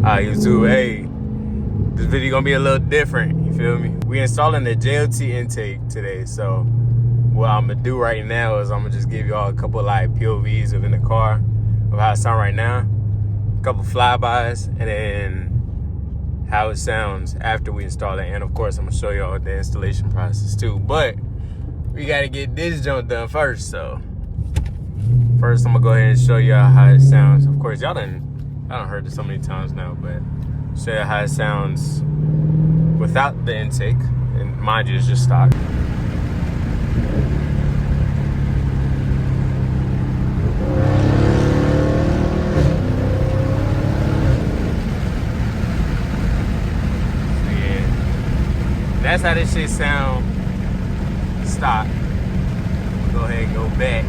YouTube, hey, this video gonna be a little different, you feel me? We installing the JLT intake today, so what I'm gonna do right now is I'm gonna just give y'all a couple like POVs of in the car of how it sound right now, a couple flybys, and then how it sounds after we install it. And of course, I'm gonna show y'all the installation process too, but we gotta get this jump done first. So first, I'm gonna go ahead and show y'all how it sounds. Of course, y'all done heard it so many times now, but show you how it sounds without the intake. And mind you, it's just stock. So yeah, that's how this shit sound stock. Go ahead and go back.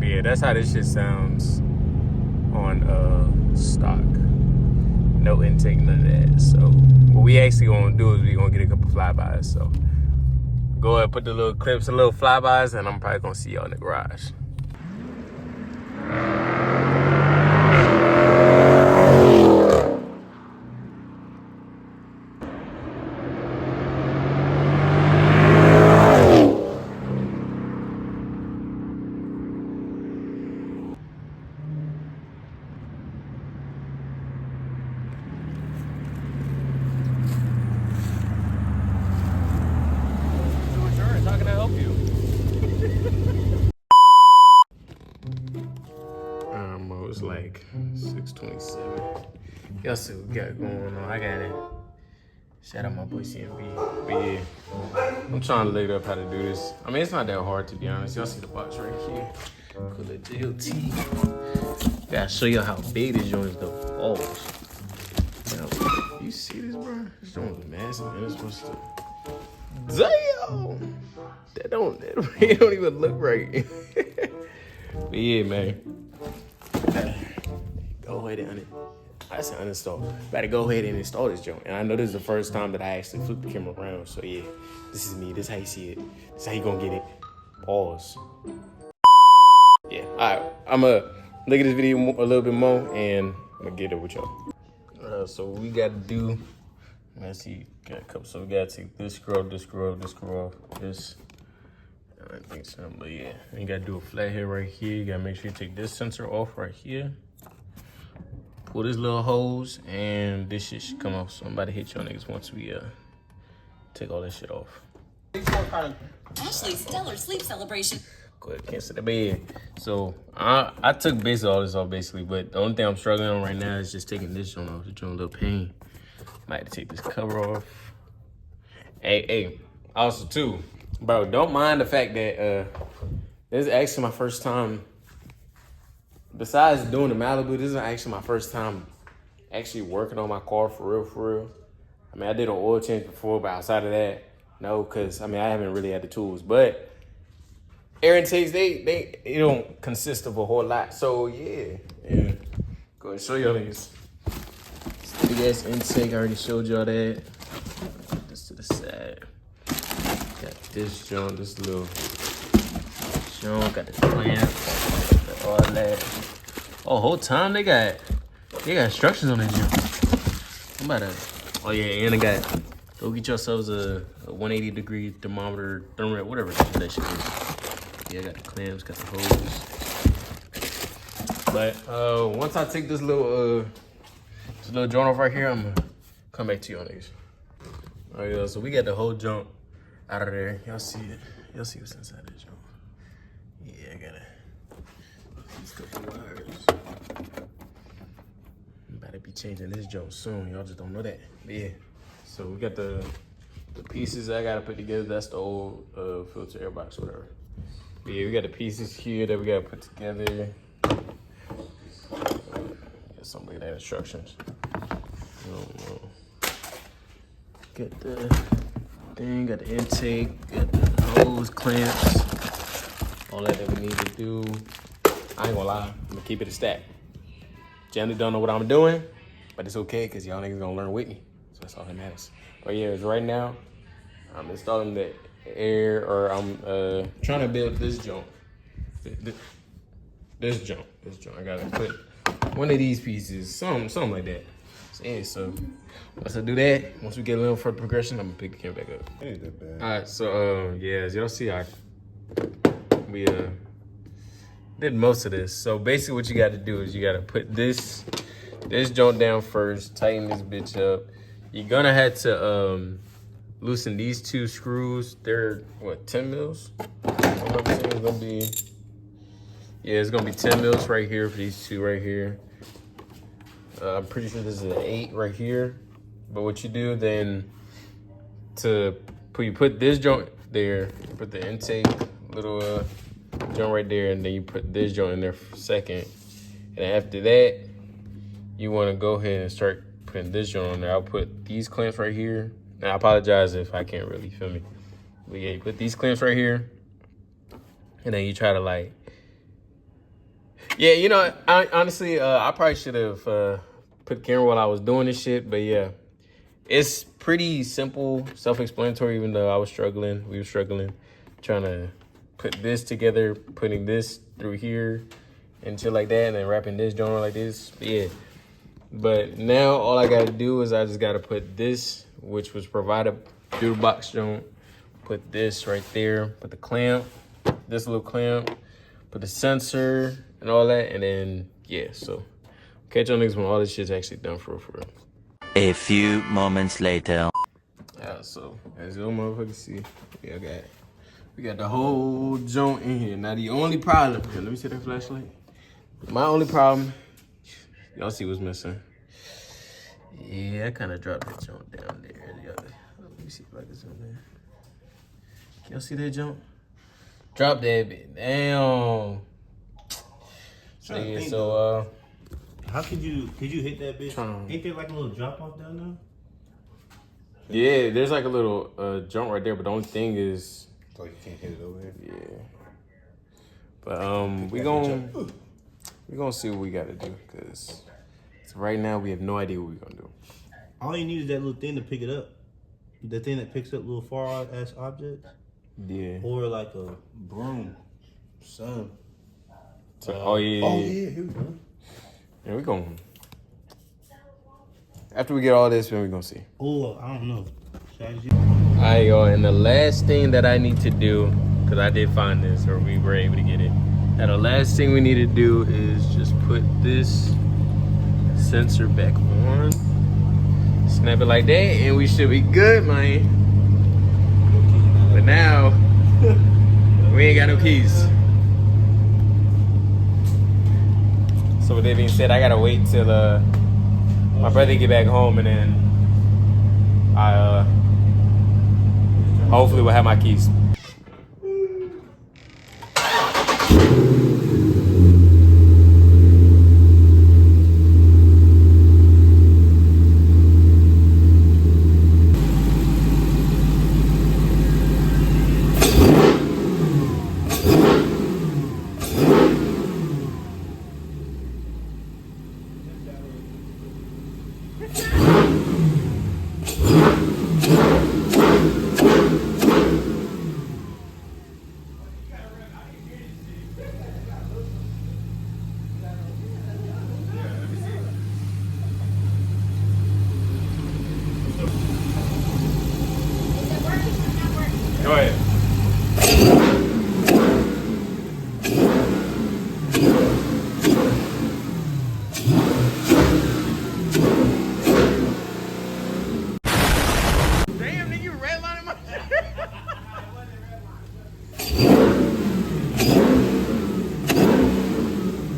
Yeah, that's how this shit sounds on stock. No intake, none of that. So what we actually gonna do is we gonna get a couple flybys. So go ahead, put the little clips and little flybys, and I'm probably gonna see y'all in the garage. How can I help you? It's like 6:27. Y'all see what we got going on. I got it. Shout out my boy CMB. But yeah, I'm trying to look up how to do this. I mean, it's not that hard to be honest. Y'all see the box right here. Call it JLT. Gotta show you how big this joint is though. Oh, you see this, bro? This joint is massive and it's supposed to. Damn! It don't even look right. But yeah, man. Go ahead and I said uninstall. Gotta go ahead and install this joint. And I know this is the first time that I actually flipped the camera around. So yeah, this is me. This is how you see it. This is how you gonna get it. Pause. Yeah, alright. I'ma look at this video a little bit more and I'm gonna get it with y'all. So we gotta do, let's see, got a couple. So we gotta take this screw off, this screw off, this screw off, this. I think so, but yeah. And you gotta do a flathead right here. You gotta make sure you take this sensor off right here. Pull this little hose, and this shit should come off. So I'm about to hit y'all niggas once we take all this shit off. Ashley's stellar sleep celebration. Go ahead, cancel the bed. So I took basically all this off basically, but the only thing I'm struggling on right now is just taking this joint off. It's a little pain. Might have to take this cover off. Hey, also too, bro, don't mind the fact that this is actually my first time. Besides doing the Malibu, this is actually my first time actually working on my car for real. I mean, I did an oil change before, but outside of that, no, because I mean, I haven't really had the tools. But air intakes, they don't consist of a whole lot. So yeah. Go ahead and show y'all these. Big ass intake, I already showed y'all that. Put this to the side. Got this joint, this little joint, got the clamp, all that. Oh, whole time they got instructions on this joint. I'm about to, oh yeah, and I got, go get yourselves a 180-degree thermometer, thermometer, whatever that shit is. Yeah, I got the clamps, got the hose. But once I take this little joint off right here, I'm gonna come back to you on these. All right, so we got the whole jump out of there. Y'all see it? Y'all see what's inside this jump? Yeah, I got these couple wires. I'm about to be changing this jump soon. Y'all just don't know that. But yeah, so we got the pieces I gotta put together. That's the old filter air box, whatever. But yeah, we got the pieces here that we gotta put together. Something like that, instructions. Get the thing, got the intake, got the hose, clamps, all that we need to do. I ain't gonna lie, I'm gonna keep it a stack. Generally don't know what I'm doing, but it's okay because y'all niggas gonna learn with me. So that's all that matters. But yeah, right now, I'm installing the air, or I'm trying to build this joint. This joint. I gotta put one of these pieces, something like that. So, yeah, so once I do that, once we get a little further progression, I'm gonna pick the camera back up. Ain't that bad. All right, so yeah, as y'all see, we did most of this. So basically, what you got to do is you got to put this joint down first, tighten this bitch up. You're gonna have to loosen these two screws. They're what, 10 mils? It's gonna be, yeah, it's gonna be 10 mils right here for these two right here. I'm pretty sure this is an 8 right here. But what you do then, you put this joint there, you put the intake little joint right there, and then you put this joint in there for second. And after that, you want to go ahead and start putting this joint on there. I'll put these clamps right here. Now I apologize if I can't really feel me. But yeah, you put these clamps right here, and then you try to like, yeah, you know, I probably should have put the camera while I was doing this shit, but yeah, it's pretty simple, self-explanatory, even though we were struggling, trying to put this together, putting this through here and shit like that, and then wrapping this joint like this, yeah. But now all I gotta do is I just gotta put this, which was provided through the box joint, put this right there, put the clamp, this little clamp, put the sensor and all that, and then, yeah, so catch on niggas when all this shit's actually done for real. A few moments later. Yeah, so as you motherfuckers see, we got the whole joint in here. Now the only problem, here, let me see that flashlight. My only problem, y'all see what's missing. Yeah, I kind of dropped that joint down there. Let me see if I can zoom in. Can y'all see that joint? Drop that bit. Damn. So yeah, so how could you hit that bitch? Ain't there like a little drop off down there? Yeah, there's like a little jump right there, but the only thing is, oh, you can't hit it over here. Yeah. But we gonna see what we gotta do, cause right now we have no idea what we're gonna do. All you need is that little thing to pick it up. The thing that picks up little far ass objects. Yeah. Or like a broom. Some. So, oh yeah, here we go. Yeah, we going. After we get all this, then we gonna see. Oh, I don't know. Alright, y'all, and the last thing that I need to do, because I did find this, or we were able to get it. Now the last thing we need to do is just put this sensor back on. Snap it like that, and we should be good, man. But now, we ain't got no keys. So with that being said, I gotta wait till my brother get back home, and then I hopefully will have my keys. Go ahead. Damn, nigga, you redlining my shit.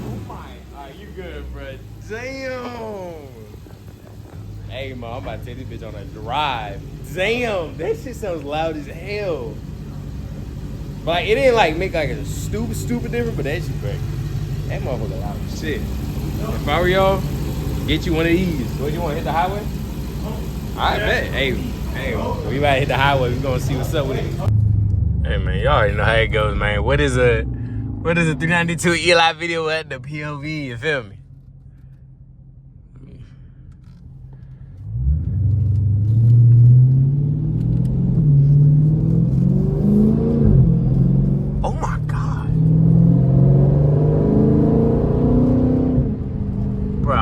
Oh my. Alright, you good, bro. Damn. Hey, man, I'm about to take this bitch on a drive. Damn, that shit sounds loud as hell. But like, it didn't like make like a stupid difference, but that shit great. That motherfucker loud as shit. If I were y'all, get you one of these. What, you want to hit the highway? I bet. Hey, we about to hit the highway. We gonna see what's up with it. Hey man, y'all already know how it goes, man. What is a 392 Eli video at the POV? You feel me? Oh my God, bro!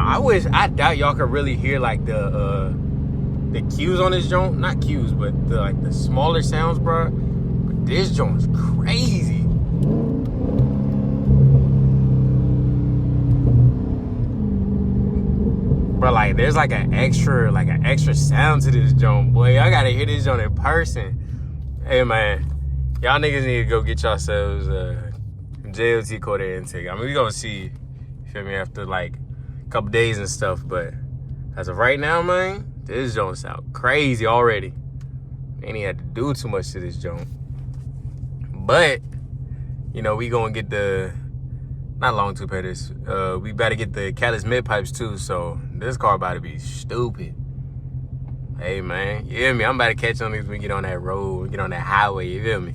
I doubt y'all could really hear like the cues on this joint. Not cues, but the smaller sounds, bro. But this joint's crazy. Bro, like there's like an extra sound to this joint, boy. Y'all gotta hear this joint in person. Hey man, y'all niggas need to go get yourselves JLT quarter intake. I mean, we gonna see, you feel me, after like a couple days and stuff. But as of right now, man, this joint sound crazy already. Ain't even had to do too much to this joint. But, you know, we gonna get the, not long tube headers. We better get the catalyst mid pipes too, so this car about to be stupid. Hey man, you hear me? I'm about to catch on these when we get on that road, get on that highway, you feel me?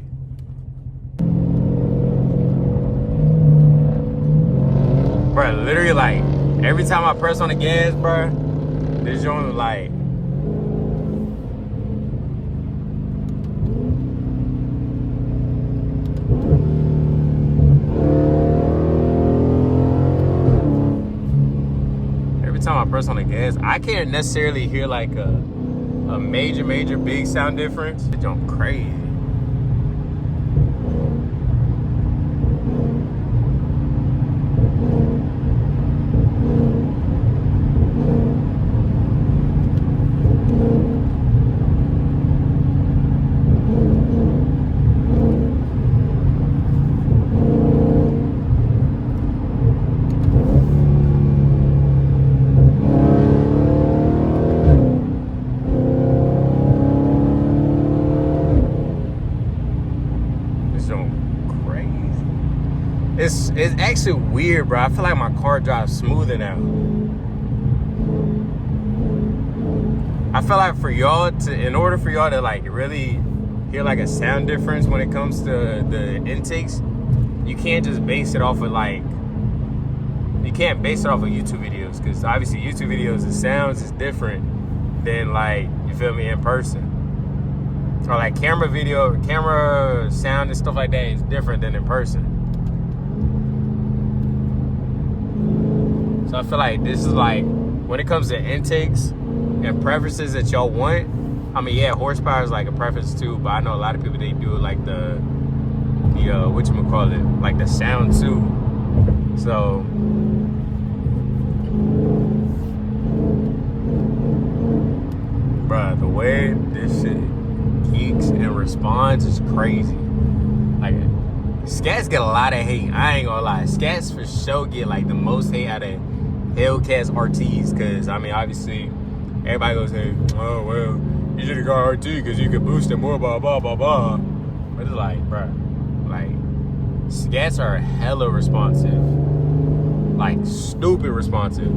Bro, literally like, every time I press on the gas, bro, this joint like, time I press on the gas, I can't necessarily hear like a major big sound difference. It's going crazy. It's actually weird, bro. I feel like my car drives smoother now. I feel like in order for y'all to like really hear like a sound difference when it comes to the intakes, you can't just base it off of you can't base it off of YouTube videos, because obviously YouTube videos, the sounds is different than like, you feel me, in person. Or like camera sound and stuff like that is different than in person. So I feel like this is like, when it comes to intakes and preferences that y'all want, I mean, yeah, horsepower is like a preference too, but I know a lot of people, they do like the whatchamacallit, like the sound too. So, bruh, the way this shit geeks and responds is crazy. Like, Scats get a lot of hate. I ain't gonna lie. Scats for sure get like the most hate out of Hellcats RTs, because I mean, obviously everybody goes, hey, oh well, you should have got RT because you could boost it more, blah blah blah blah. But it's like, bro, like Scats are hella responsive, like stupid responsive.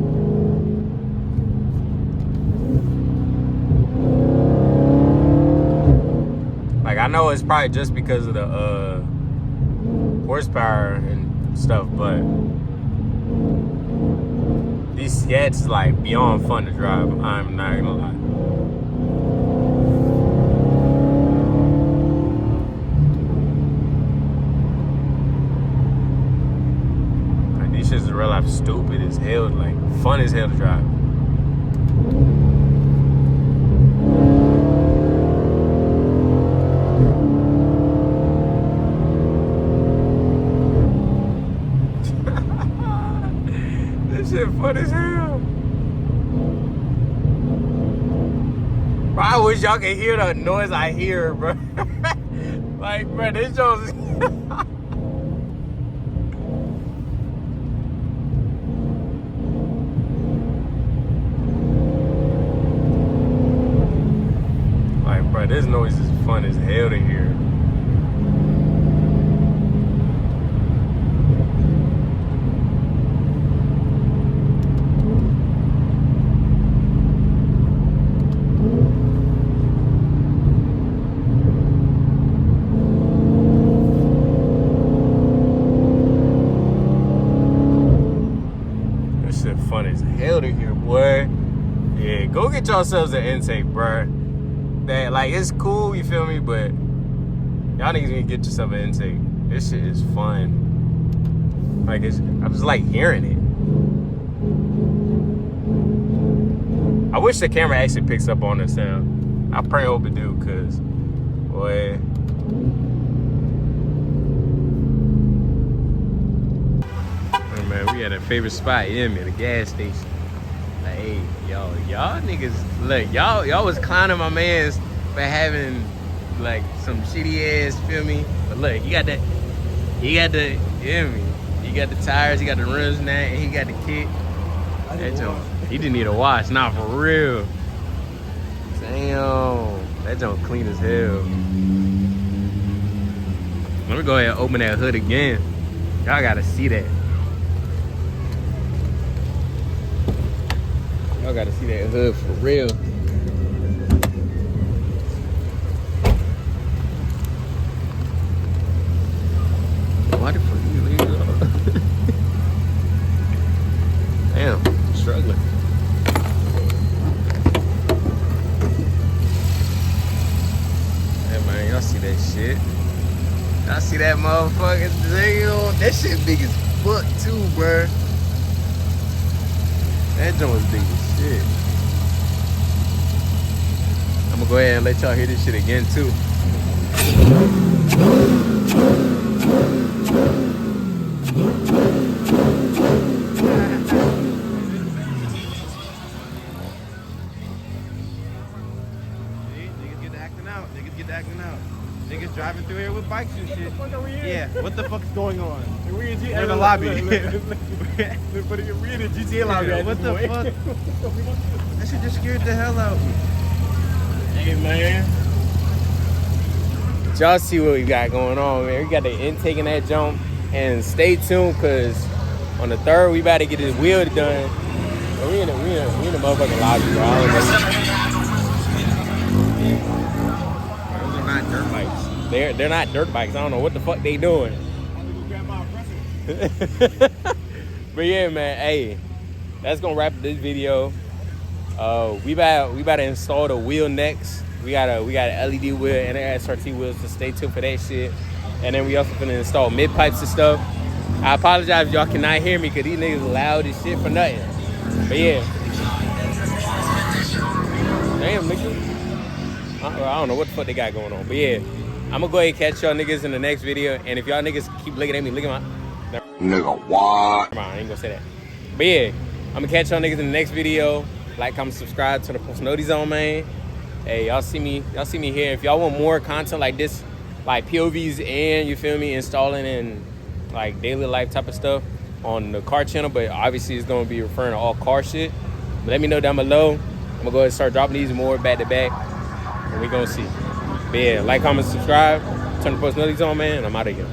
Like, I know it's probably just because of the horsepower and stuff, but these Scats is like beyond fun to drive. I'm not gonna lie. Like, these shits is real life stupid as hell, like fun as hell to drive. Shit fun as hell. Bro, I wish y'all could hear the noise I hear, bro. Like, bro, this joke's like, bro, this noise is fun as hell to hear. yourselves an intake, bruh. That, like, it's cool, you feel me? But y'all niggas need to get yourself an intake. This shit is fun. Like, I just like hearing it. I wish the camera actually picks up on the sound. I pray hope it do, cause boy. Oh man, we had a favorite spot in me, the gas station. Like, hey, y'all niggas, look, y'all was clowning my mans for having like some shitty ass, feel me? But look, he got the, you feel me? He got the tires, he got the rims now, and he got the kit. That joint, he didn't need a wash, nah, for real. Damn, that joint clean as hell. Let me go ahead and open that hood again. Y'all gotta see that. Y'all gotta see that hood for real. Why the fuck you leave it off? Damn, I'm struggling. Hey man, y'all see that shit? Y'all see that motherfucker? Damn, that shit big as fuck too, bruh. That joint was big as shit. I'm gonna go ahead and let y'all hear this shit again too. Niggas driving through here with bikes and shit. Yeah, what the fuck's going on? We're in the lobby. We're in the GTA lobby. Yeah, what the fuck? That shit just scared the hell out of me. Hey man. Y'all see what we got going on, man. We got the intake in that jump. And stay tuned, cause on the 3rd we about to get this wheel done. We in the motherfucking lobby, bro. I don't know. Those are not dirt bikes. They're not dirt bikes. I don't know what the fuck they doing. But yeah, man. Hey, that's gonna wrap up this video. We about to install the wheel next. We got an LED wheel and an SRT wheel, so stay tuned for that shit. And then we also gonna install mid pipes and stuff. I apologize if y'all cannot hear me, cause these niggas loud as shit for nothing. But yeah. Damn, nigga. I don't know what the fuck they got going on. But yeah, I'm gonna go ahead and catch y'all niggas in the next video. And if y'all niggas keep looking at me, look at my... Nigga, what? Come on, I ain't gonna say that. But yeah, I'm gonna catch y'all niggas in the next video. Like, comment, subscribe to the Post Notice Zone, man. Hey, y'all see me here. If y'all want more content like this, like POVs and, you feel me, installing and like daily life type of stuff on the car channel, but obviously it's gonna be referring to all car shit. But let me know down below. I'm gonna go ahead and start dropping these more back to back, and we gonna see. But yeah, like, comment, subscribe, turn the Post Notice on, man, and I'm out of here.